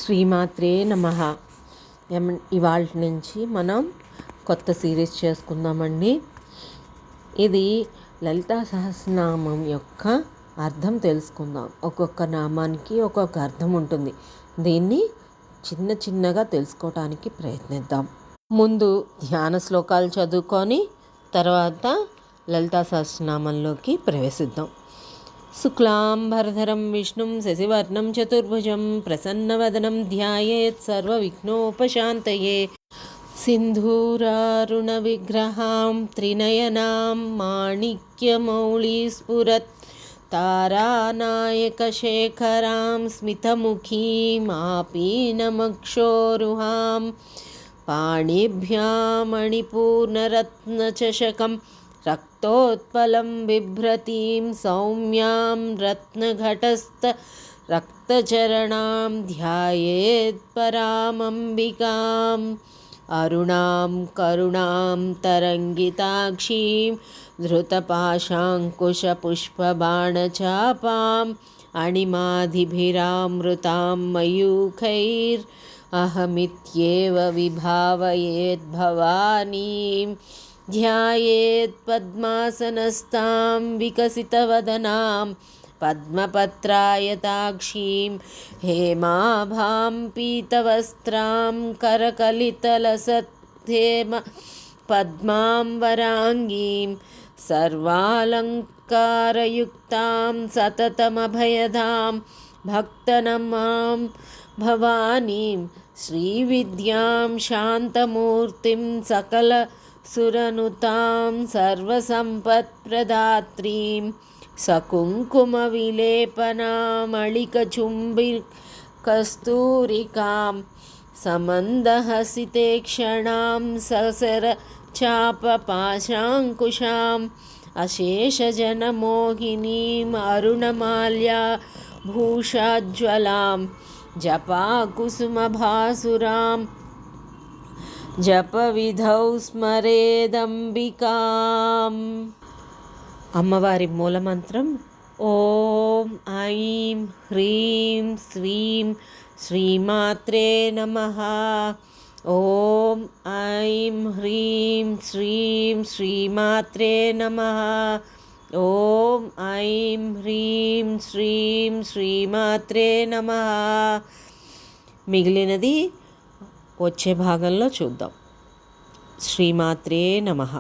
శ్రీమాత్రే నమః. ఇవాళ నుంచి మనం కొత్త సిరీస్ చేసుకుందామండి. ఇది లలితా సహస్రనామం యొక్క అర్థం తెలుసుకుందాం. ఒక్కొక్క నామానికి ఒక్కొక్క అర్థం ఉంటుంది. దీన్ని చిన్న చిన్నగా తెలుసుకోవటానికి ప్రయత్నిద్దాం. ముందు ధ్యాన శ్లోకాలు చదువుకొని తర్వాత లలితా సహస్రనామంలోకి ప్రవేశిద్దాం. శుక్లాంబరధరం విష్ణుం శశివర్ణం చతుర్భుజం ప్రసన్నవదనం ధ్యాయేత్ సర్వవిఘ్నోపశాంతయే. సింధూరారుణ విగ్రహాం త్రినయనాం మాణిక్యమౌళీస్ఫురత్ తారానాయకశేఖరాం స్మితముఖీం ఆపీనమక్షోరుహాం పాణిభ్యాం మణిపూర్ణరత్నచషకం రక్తోత్పలం బిభ్రతీం సౌమ్యాం రత్నఘటస్థ రక్తచరణాం ధ్యాయేత్ పరామంబికాం అరుణాం కరుణాం తరంగితాక్షీం ధృతపాశాంకుశపుష్పబాణచాపాం అణిమాధిభిరామృతాం మయూఖైర్ అహమిత్యేవ విభావయేద్భవానీం ధ్యాయేత్ పద్మాసనస్తాం వికసితవదనాం పద్మపత్రాయతాక్షీం హేమాభాం పీతవస్త్రాం కరకలితలసద్ధేమ పద్మాం వరాంగీం సర్వాలంకారయుక్తాం సతతమభయదాం భక్తనమాం భవానీం శ్రీవిద్యాం శాంతమూర్తిం సకల సురనుతాం సర్వసంపత్ప్రదాత్రీం సకుంకుమవిలేపనామళికచుంబి కస్తూరికాం సమందహసితే క్షణాం ససరచాపపాశాంకుశాం అశేషజనమోహినీం అరుణమాల్యా భూషాజ్వలాం జపాకుసుమభాసురాం జపవిధౌ స్మరేదంబికాం. అమ్మవారి మూలమంత్రం ఓం ఐం హ్రీం శ్రీం శ్రీమాత్రే నమః. ఓం ఐం హ్రీం శ్రీం శ్రీమాత్రే నమః. ఓం ఐం హ్రీం శ్రీం శ్రీమాత్రే నమః. మిగిలినది వచ్చే భాగంలో చూద్దాం. శ్రీమాత్రే నమః.